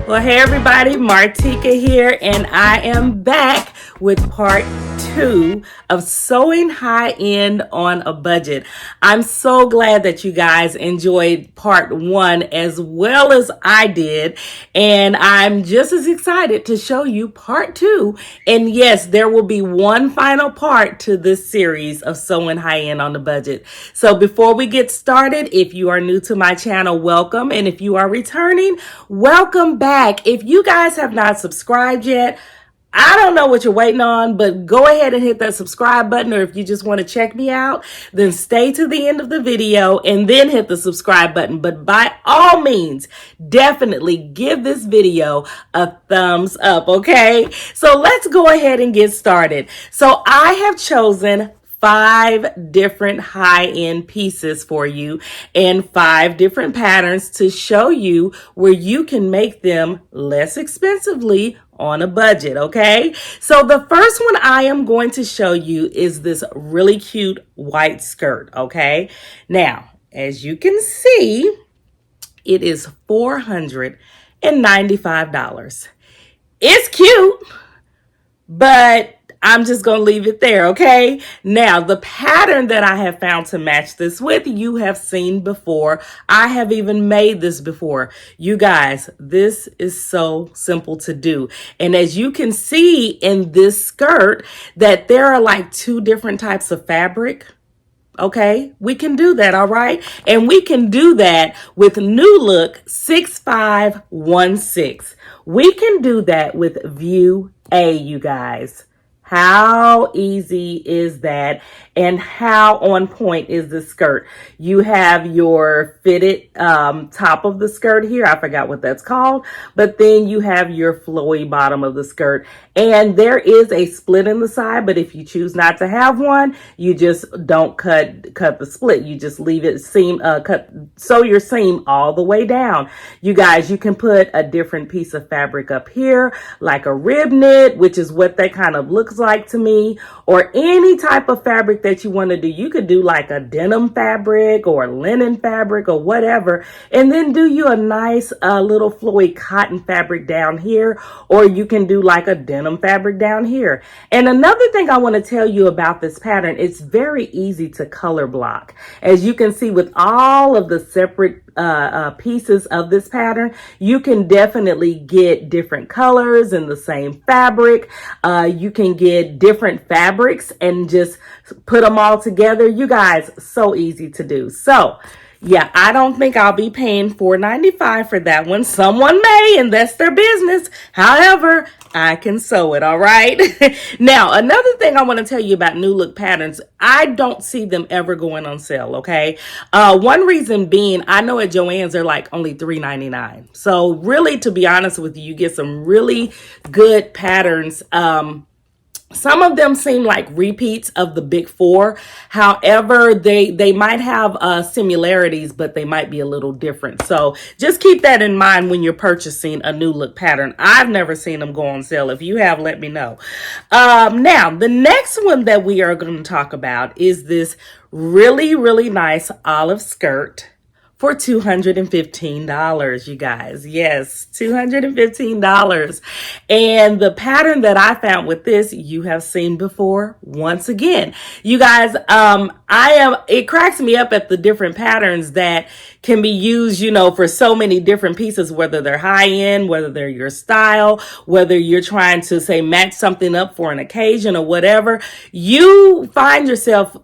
Well, hey everybody, Martika here, and I am back with part 2 of sewing high end on a budget. I'm so glad that you guys enjoyed part 1 as well as I did, and I'm just as excited to show you part 2. And yes, there will be one final part to this series of sewing high end on the budget. So before we get started, if you are new to my channel, welcome, and if you are returning, welcome back. If you guys have not subscribed yet, I don't know what you're waiting on, but go ahead and hit that subscribe button, or if you just want to check me out, then stay to the end of the video and then hit the subscribe button. But by all means, definitely give this video a thumbs up, okay? So let's go ahead and get started. So I have chosen 5 different high-end pieces for you and 5 different patterns to show you where you can make them less expensively on a budget, okay? So the first one I am going to show you is this really cute white skirt, okay? Now, as you can see, it is $495. It's cute, but I'm just going to leave it there, okay? Now, the pattern that I have found to match this with, you have seen before. I have even made this before. You guys, this is so simple to do. And as you can see in this skirt, that there are like 2 different types of fabric. Okay, we can do that, all right? And we can do that with New Look 6516. We can do that with View A, you guys. How easy is that? And how on point is the skirt? You have your fitted top of the skirt here. I forgot what that's called. But then you have your flowy bottom of the skirt. And there is a split in the side, but if you choose not to have one, you just don't cut the split. You just leave it sew your seam all the way down. You guys, you can put a different piece of fabric up here, like a rib knit, which is what that kind of looks like to me, or any type of fabric that you want to do. You could do like a denim fabric or linen fabric or whatever, and then do you a nice little flowy cotton fabric down here, or you can do like a denim fabric down here. And another thing I want to tell you about this pattern, it's very easy to color block. As you can see with all of the separate pieces of this pattern, you can definitely get different colors in the same fabric. You can get different fabrics and just put them all together. You guys, so easy to do. So yeah, I don't think I'll be paying $4.95 for that one. Someone may, and that's their business. However, I can sew it, all right? Now, another thing I want to tell you about New Look patterns, I don't see them ever going on sale, okay? One reason being, I know at Joann's they're like only $3.99. So really, to be honest with you, you get some really good patterns. Some of them seem like repeats of the big 4. However, they might have similarities, but they might be a little different. So just keep that in mind when you're purchasing a New Look pattern. I've never seen them go on sale. If you have, let me know. Now, the next one that we are going to talk about is this really, really nice olive skirt for $215, you guys. Yes, $215. And the pattern that I found with this, you have seen before. Once again, you guys, it cracks me up at the different patterns that can be used, for so many different pieces, whether they're high end, whether they're your style, whether you're trying to say match something up for an occasion or whatever. You find yourself,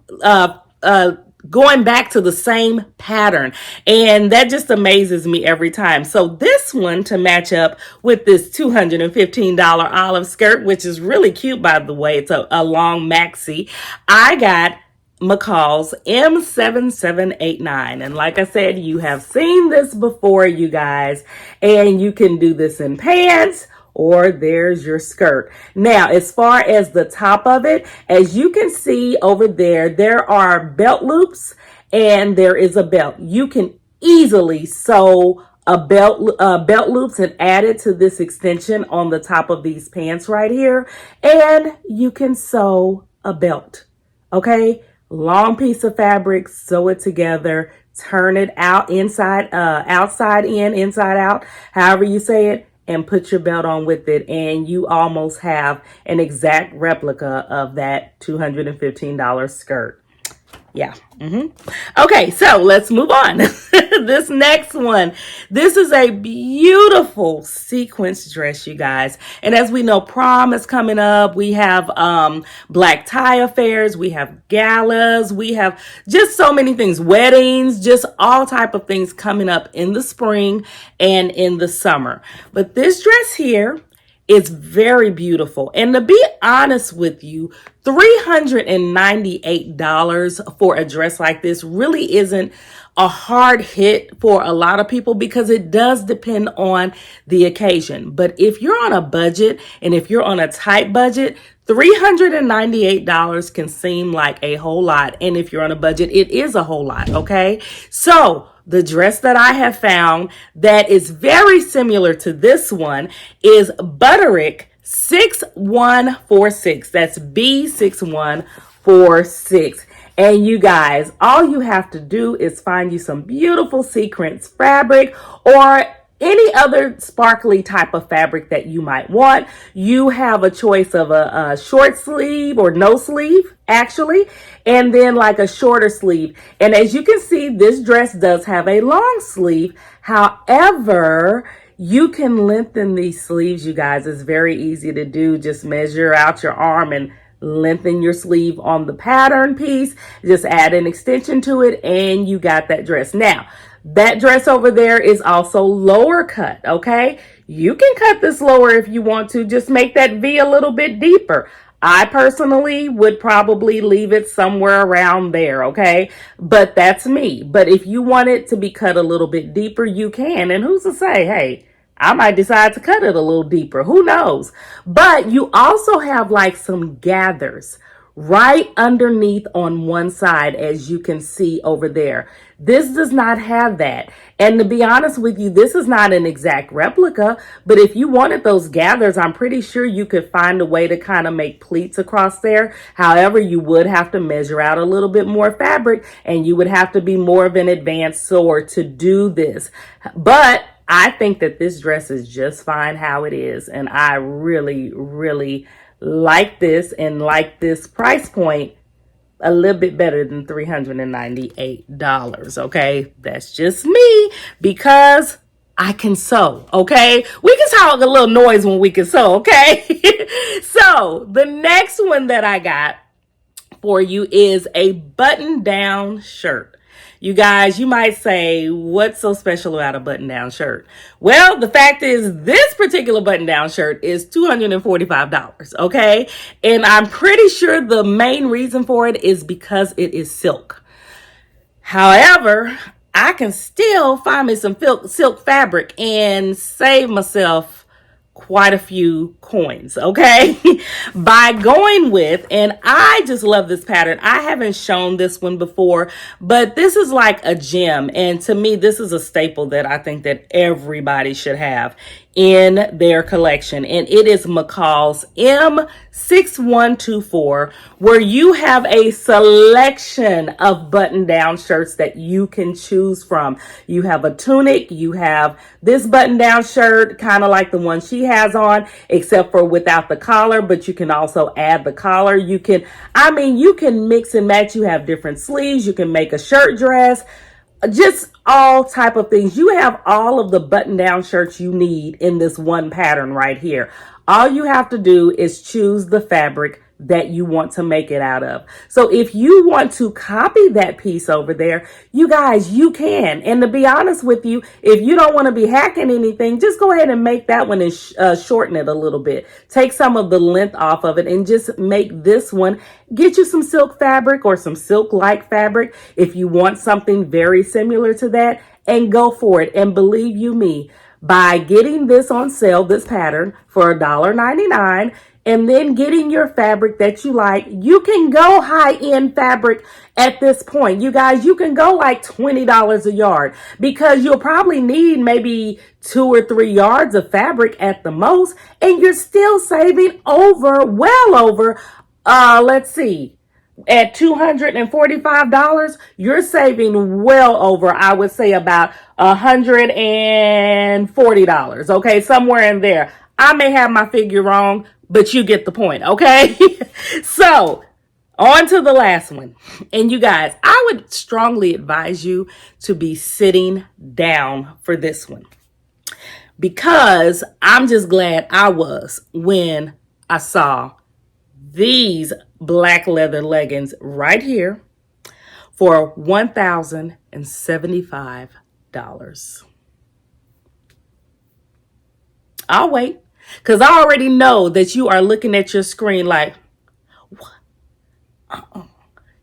going back to the same pattern, and that just amazes me every time. So this one, to match up with this $215 olive skirt, which is really cute, by the way, it's a long maxi, I got McCall's M7789. And like I said, you have seen this before, you guys, and you can do this in pants, or there's your skirt. Now, as far as the top of it, as you can see over there, there are belt loops and there is a belt. You can easily sew belt loops and add it to this extension on the top of these pants right here. And you can sew a belt, okay? Long piece of fabric, sew it together, turn it out outside in, inside out, however you say it, and put your belt on with it, and you almost have an exact replica of that $215 skirt. Yeah. Okay, so let's move on. This next one, this is a beautiful sequence dress, you guys. And as we know, prom is coming up. We have black tie affairs, we have galas, we have just so many things, weddings, just all type of things coming up in the spring and in the summer. But this dress here, it's very beautiful. And to be honest with you, $398 for a dress like this really isn't a hard hit for a lot of people because it does depend on the occasion. But if you're on a budget and if you're on a tight budget, $398 can seem like a whole lot. And if you're on a budget, it is a whole lot. Okay. So the dress that I have found that is very similar to this one is Butterick 6146. That's B6146. And you guys, all you have to do is find you some beautiful sequins fabric or any other sparkly type of fabric that you might want. You have a choice of a short sleeve or no sleeve, actually, and then like a shorter sleeve. And as you can see, this dress does have a long sleeve. However, you can lengthen these sleeves, you guys. It's very easy to do. Just measure out your arm and lengthen your sleeve on the pattern piece. Just add an extension to it and you got that dress. Now, that dress over there is also lower cut, okay? You can cut this lower if you want to. Just make that V a little bit deeper. I personally would probably leave it somewhere around there, okay? But that's me. But if you want it to be cut a little bit deeper, you can. And who's to say, hey, I might decide to cut it a little deeper. Who knows? But you also have like some gathers right underneath on one side, as you can see over there. This does not have that. And to be honest with you, this is not an exact replica, but if you wanted those gathers, I'm pretty sure you could find a way to kind of make pleats across there. However, you would have to measure out a little bit more fabric and you would have to be more of an advanced sewer to do this. But I think that this dress is just fine how it is. And I really, really like this and like this price point a little bit better than $398. Okay, that's just me because I can sew. Okay, we can talk a little noise when we can sew. Okay, so the next one that I got for you is a button down shirt. You guys, you might say, what's so special about a button-down shirt? Well, the fact is this particular button-down shirt is $245, okay? And I'm pretty sure the main reason for it is because it is silk. However, I can still find me some silk fabric and save myself quite a few coins, okay? By going with, and I just love this pattern. I haven't shown this one before, but this is like a gem. And to me, this is a staple that I think that everybody should have in their collection. And it is McCall's M6124, where you have a selection of button-down shirts that you can choose from. You have a tunic, you have this button-down shirt, kind of like the one she has on, except for without the collar, but you can also add the collar. You can mix and match. You have different sleeves. You can make a shirt dress. Just all type of things. You have all of the button-down shirts you need in this one pattern right here. All you have to do is choose the fabric that you want to make it out of. So if you want to copy that piece over there, you guys, you can. And to be honest with you, if you don't want to be hacking anything, just go ahead and make that one and shorten it a little bit. Take some of the length off of it and just make this one. Get you some silk fabric or some silk-like fabric if you want something very similar to that, and go for it. And believe you me, by getting this on sale, this pattern for $1.99, and then getting your fabric that you like, you can go high-end fabric at this point. You guys, you can go like $20 a yard because you'll probably need maybe 2 or 3 yards of fabric at the most, and you're still saving well over, let's see, at $245, you're saving well over, I would say, about $140. Okay, somewhere in there. I may have my figure wrong, but you get the point. Okay. So on to the last one. And you guys, I would strongly advise you to be sitting down for this one, because I'm just glad I was when I saw these black leather leggings right here for $1,075. I'll wait, because I already know that you are looking at your screen like, what?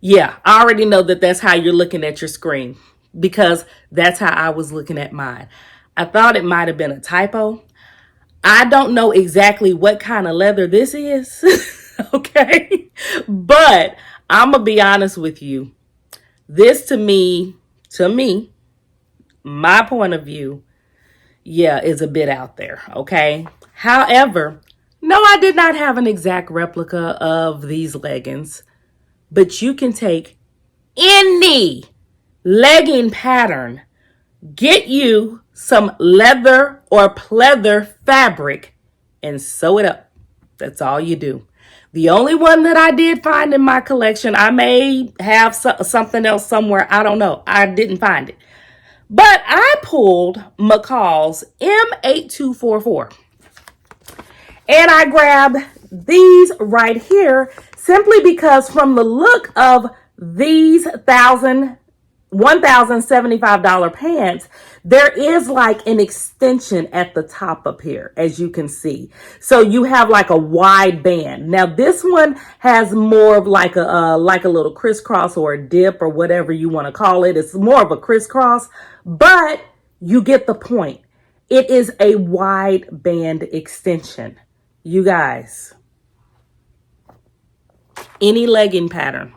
Yeah, I already know that that's how you're looking at your screen, because that's how I was looking at mine. I thought it might have been a typo. I don't know exactly what kind of leather this is. Okay. But I'm going to be honest with you. This to me, my point of view, yeah, is a bit out there. Okay. However, no, I did not have an exact replica of these leggings, but you can take any legging pattern, get you some leather or pleather fabric, and sew it up. That's all you do. The only one that I did find in my collection, I may have something else somewhere. I don't know. I didn't find it. But I pulled McCall's M8244. And I grabbed these right here simply because from the look of these $1,075 pants, there is like an extension at the top up here, as you can see. So you have like a wide band. Now this one has more of like a little crisscross or a dip or whatever you want to call it. It's more of a crisscross, but you get the point. It is a wide band extension. You guys, any legging pattern,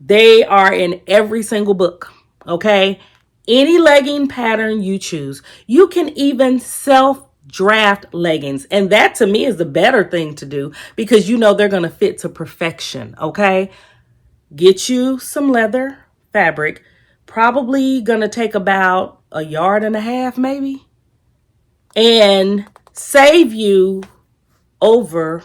they are in every single book, okay? Any legging pattern you choose. You can even self-draft leggings. And that to me is the better thing to do, because you know they're going to fit to perfection, okay? Get you some leather fabric. Probably going to take about 1.5 yards maybe. And save you over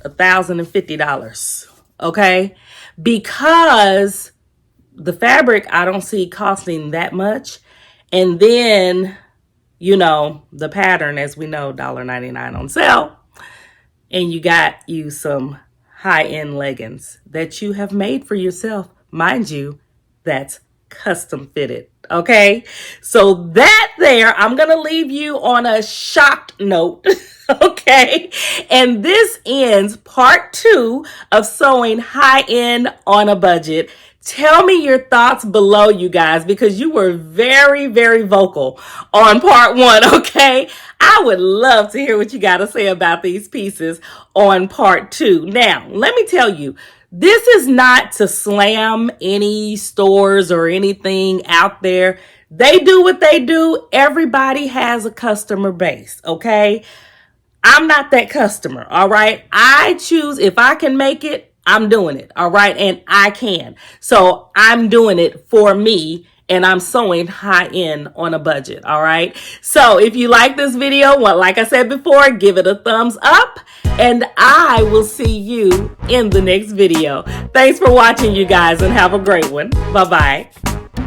$1,050, okay? Because the fabric I don't see costing that much, and then you know the pattern, as we know, $1.99 on sale, and you got you some high-end leggings that you have made for yourself, mind you. That's custom fitted. Okay, so that there, I'm gonna leave you on a shocked note. Okay, and this ends part 2 of sewing high end on a budget. Tell me your thoughts below, you guys, because you were very, very vocal on part 1. Okay, I would love to hear what you got to say about these pieces on part 2. Now, let me tell you, this is not to slam any stores or anything out there. They do what they do. Everybody has a customer base, okay? I'm not that customer, all right? I choose, if I can make it, I'm doing it, all right? And I can. So I'm doing it for me, and I'm sewing high end on a budget, all right? So if you like this video, well, like I said before, give it a thumbs up, and I will see you in the next video. Thanks for watching, you guys, and have a great one. Bye-bye.